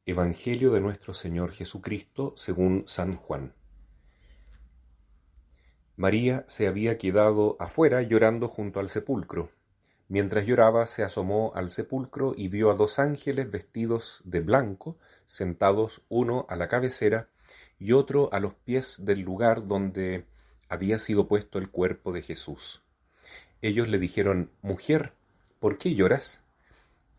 Evangelio de nuestro Señor Jesucristo según San Juan. María se había quedado afuera llorando junto al sepulcro. Mientras lloraba, se asomó al sepulcro y vio a dos ángeles vestidos de blanco, sentados uno a la cabecera y otro a los pies del lugar donde había sido puesto el cuerpo de Jesús. Ellos le dijeron: «Mujer, ¿por qué lloras?».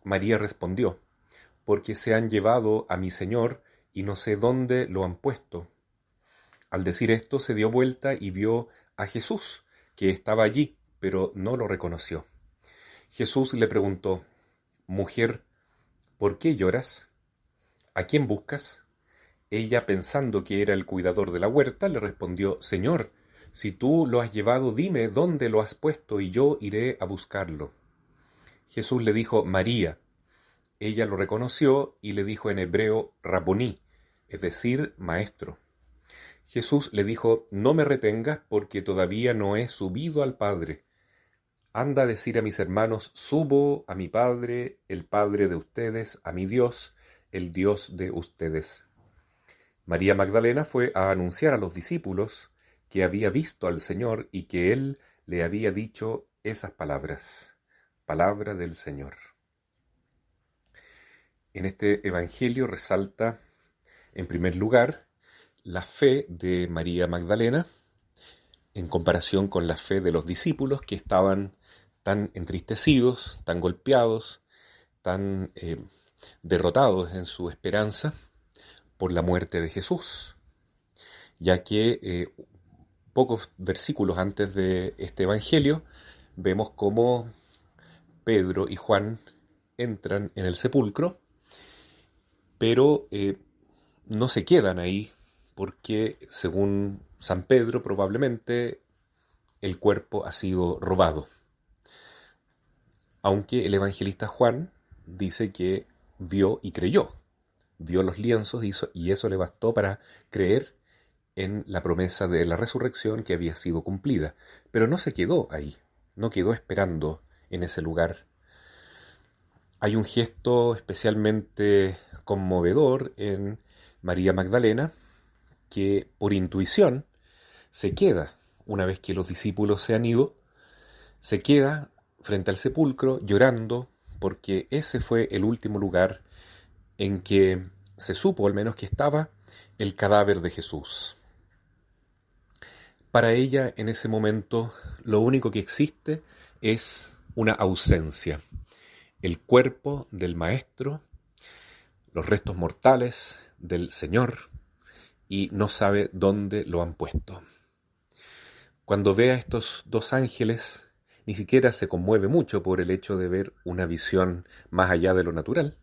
María respondió: «Porque se han llevado a mi Señor y no sé dónde lo han puesto». Al decir esto, se dio vuelta y vio a Jesús, que estaba allí, pero no lo reconoció. Jesús le preguntó: «Mujer, ¿por qué lloras? ¿A quién buscas?». Ella, pensando que era el cuidador de la huerta, le respondió: «Señor, si tú lo has llevado, dime dónde lo has puesto y yo iré a buscarlo». Jesús le dijo: «María». Ella lo reconoció y le dijo en hebreo: «Raboní», es decir, maestro. Jesús le dijo: «No me retengas, porque todavía no he subido al Padre. Anda a decir a mis hermanos: subo a mi Padre, el Padre de ustedes, a mi Dios, el Dios de ustedes». María Magdalena fue a anunciar a los discípulos que había visto al Señor y que Él le había dicho esas palabras. Palabra del Señor. En este Evangelio resalta, en primer lugar, la fe de María Magdalena en comparación con la fe de los discípulos, que estaban tan entristecidos, tan golpeados, tan derrotados en su esperanza por la muerte de Jesús, ya que pocos versículos antes de este Evangelio vemos cómo Pedro y Juan entran en el sepulcro, pero no se quedan ahí, porque según San Pedro probablemente el cuerpo ha sido robado. Aunque el evangelista Juan dice que vio y creyó, vio los lienzos y eso le bastó para creer en la promesa de la resurrección que había sido cumplida. Pero no se quedó ahí, no quedó esperando en ese lugar. Hay un gesto especialmente conmovedor en María Magdalena, que por intuición se queda, una vez que los discípulos se han ido, se queda frente al sepulcro llorando, porque ese fue el último lugar en que se supo al menos que estaba el cadáver de Jesús. Para ella, en ese momento, lo único que existe es una ausencia. El cuerpo del Maestro, los restos mortales del Señor, y no sabe dónde lo han puesto. Cuando ve a estos dos ángeles, ni siquiera se conmueve mucho por el hecho de ver una visión más allá de lo natural.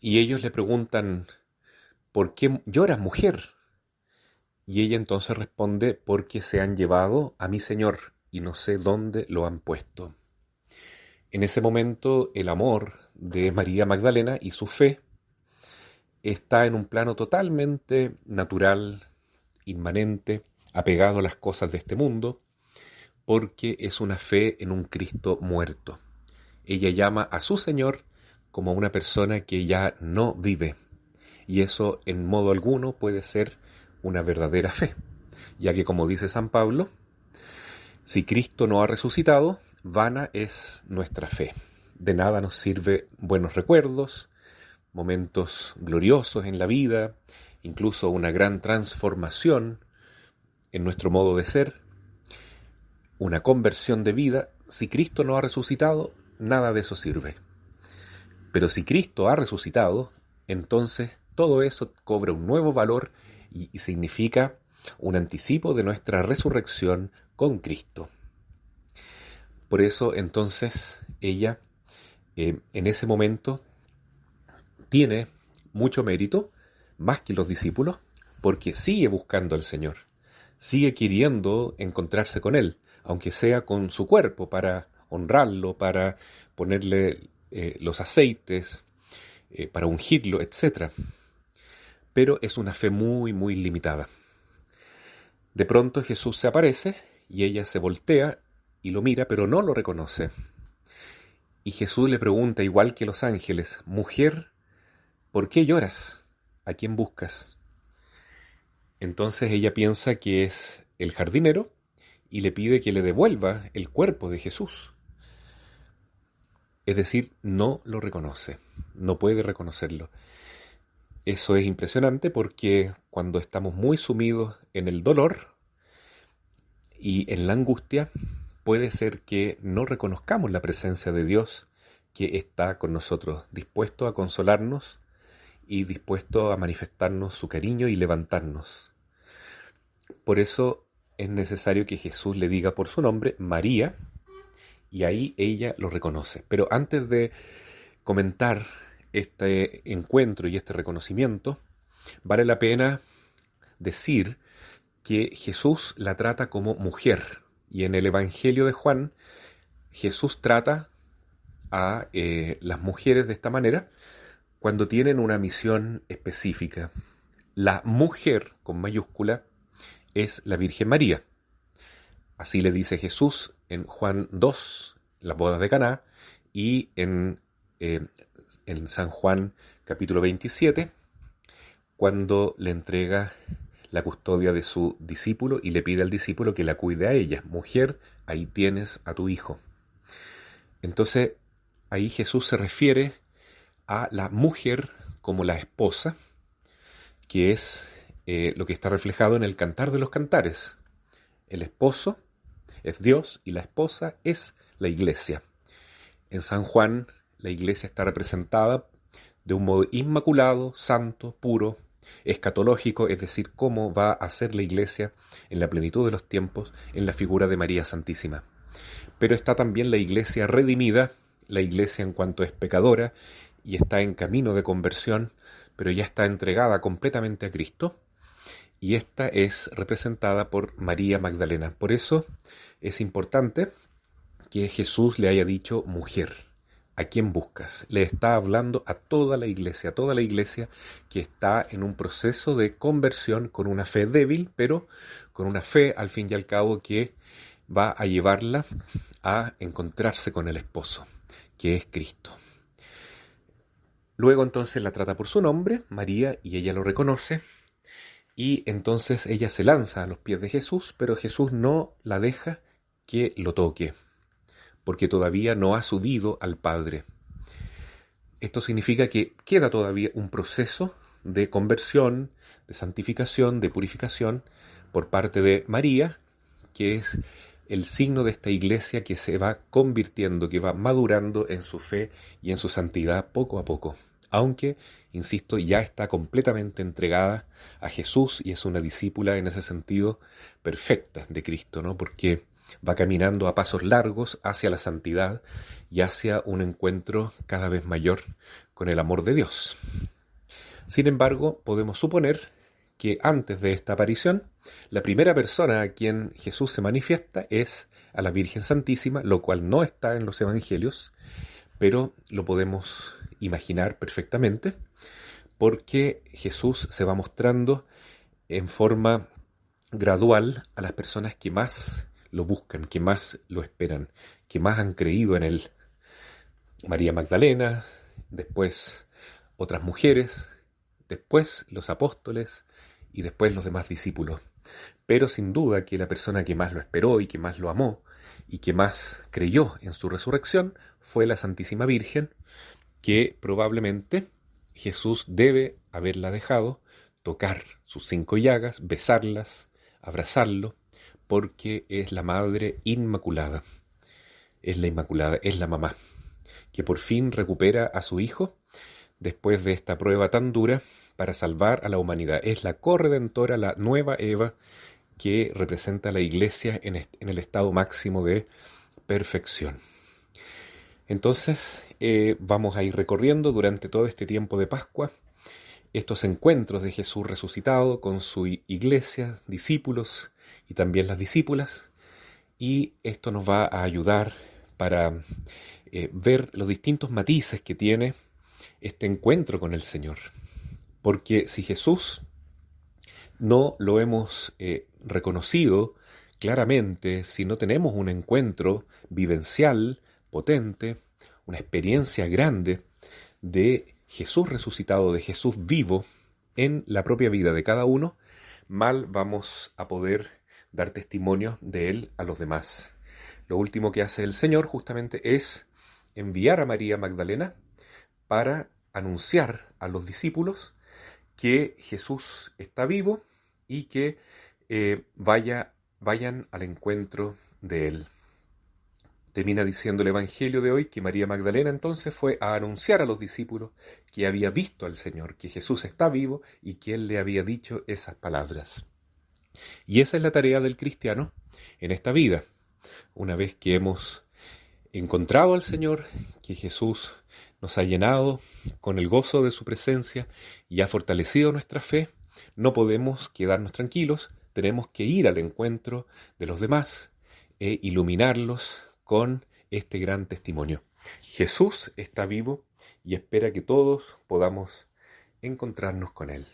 Y ellos le preguntan: «¿Por qué lloras, mujer?». Y ella entonces responde: «Porque se han llevado a mi Señor y no sé dónde lo han puesto». En ese momento, el amor de María Magdalena y su fe está en un plano totalmente natural, inmanente, apegado a las cosas de este mundo, porque es una fe en un Cristo muerto. Ella llama a su Señor como una persona que ya no vive, y eso en modo alguno puede ser una verdadera fe, ya que, como dice San Pablo, si Cristo no ha resucitado, vana es nuestra fe. De nada nos sirve buenos recuerdos, momentos gloriosos en la vida, incluso una gran transformación en nuestro modo de ser, una conversión de vida. Si Cristo no ha resucitado, nada de eso sirve. Pero si Cristo ha resucitado, entonces todo eso cobra un nuevo valor y significa un anticipo de nuestra resurrección con Cristo. Por eso entonces ella en ese momento tiene mucho mérito, más que los discípulos, porque sigue buscando al Señor, sigue queriendo encontrarse con Él, aunque sea con su cuerpo, para honrarlo, para ponerle los aceites, para ungirlo, etc. Pero es una fe muy, muy limitada. De pronto Jesús se aparece y ella se voltea y lo mira, pero no lo reconoce. Y Jesús le pregunta, igual que los ángeles: «Mujer, ¿por qué lloras? ¿A quién buscas? Entonces ella piensa que es el jardinero y le pide que le devuelva el cuerpo de Jesús. Es decir, no lo reconoce, no puede reconocerlo. Eso es impresionante porque cuando estamos muy sumidos en el dolor y en la angustia, puede ser que no reconozcamos la presencia de Dios que está con nosotros, dispuesto a consolarnos y dispuesto a manifestarnos su cariño y levantarnos. Por eso es necesario que Jesús le diga por su nombre, María, y ahí ella lo reconoce. Pero antes de comentar este encuentro y este reconocimiento, vale la pena decir que Jesús la trata como mujer. Y en el Evangelio de Juan, Jesús trata a las mujeres de esta manera cuando tienen una misión específica. La mujer, con mayúscula, es la Virgen María. Así le dice Jesús en Juan 2, las bodas de Caná, y en San Juan capítulo 27, cuando le entrega la custodia de su discípulo y le pide al discípulo que la cuide a ella. Mujer, ahí tienes a tu hijo. Entonces, ahí Jesús se refiere a la mujer como la esposa, que es lo que está reflejado en el Cantar de los Cantares. El esposo es Dios y la esposa es la iglesia. En San Juan, la iglesia está representada de un modo inmaculado, santo, puro, escatológico, es decir, cómo va a ser la iglesia en la plenitud de los tiempos en la figura de María Santísima. Pero está también la iglesia redimida, la iglesia en cuanto es pecadora y está en camino de conversión, pero ya está entregada completamente a Cristo, y esta es representada por María Magdalena. Por eso es importante que Jesús le haya dicho mujer. ¿A quién buscas? Le está hablando a toda la iglesia que está en un proceso de conversión con una fe débil, pero con una fe al fin y al cabo que va a llevarla a encontrarse con el esposo, que es Cristo. Luego entonces la trata por su nombre, María, y ella lo reconoce, y entonces ella se lanza a los pies de Jesús, pero Jesús no la deja que lo toque, porque todavía no ha subido al Padre. Esto significa que queda todavía un proceso de conversión, de santificación, de purificación por parte de María, que es el signo de esta iglesia que se va convirtiendo, que va madurando en su fe y en su santidad poco a poco. Aunque, insisto, ya está completamente entregada a Jesús y es una discípula en ese sentido perfecta de Cristo, ¿no? Porque va caminando a pasos largos hacia la santidad y hacia un encuentro cada vez mayor con el amor de Dios. Sin embargo, podemos suponer que antes de esta aparición, la primera persona a quien Jesús se manifiesta es a la Virgen Santísima, lo cual no está en los Evangelios, pero lo podemos imaginar perfectamente, porque Jesús se va mostrando en forma gradual a las personas que más lo buscan, que más lo esperan, que más han creído en él. María Magdalena, después otras mujeres, después los apóstoles y después los demás discípulos. Pero sin duda que la persona que más lo esperó y que más lo amó y que más creyó en su resurrección fue la Santísima Virgen, que probablemente Jesús debe haberla dejado tocar sus 5 llagas, besarlas, abrazarlo, porque es la Madre Inmaculada, es la Inmaculada, es la mamá, que por fin recupera a su hijo después de esta prueba tan dura para salvar a la humanidad. Es la corredentora, la nueva Eva, que representa a la Iglesia en el estado máximo de perfección. Entonces, vamos a ir recorriendo durante todo este tiempo de Pascua estos encuentros de Jesús resucitado con su iglesia, discípulos y también las discípulas, y esto nos va a ayudar para ver los distintos matices que tiene este encuentro con el Señor. Porque si Jesús no lo hemos reconocido claramente, si no tenemos un encuentro vivencial, potente, una experiencia grande de Jesús resucitado, de Jesús vivo en la propia vida de cada uno, mal vamos a poder dar testimonio de Él a los demás. Lo último que hace el Señor justamente es enviar a María Magdalena para anunciar a los discípulos que Jesús está vivo y que vayan al encuentro de Él. Termina diciendo el Evangelio de hoy que María Magdalena entonces fue a anunciar a los discípulos que había visto al Señor, que Jesús está vivo y que Él le había dicho esas palabras. Y esa es la tarea del cristiano en esta vida. Una vez que hemos encontrado al Señor, que Jesús nos ha llenado con el gozo de su presencia y ha fortalecido nuestra fe, no podemos quedarnos tranquilos, tenemos que ir al encuentro de los demás e iluminarlos con este gran testimonio. Jesús está vivo y espera que todos podamos encontrarnos con Él.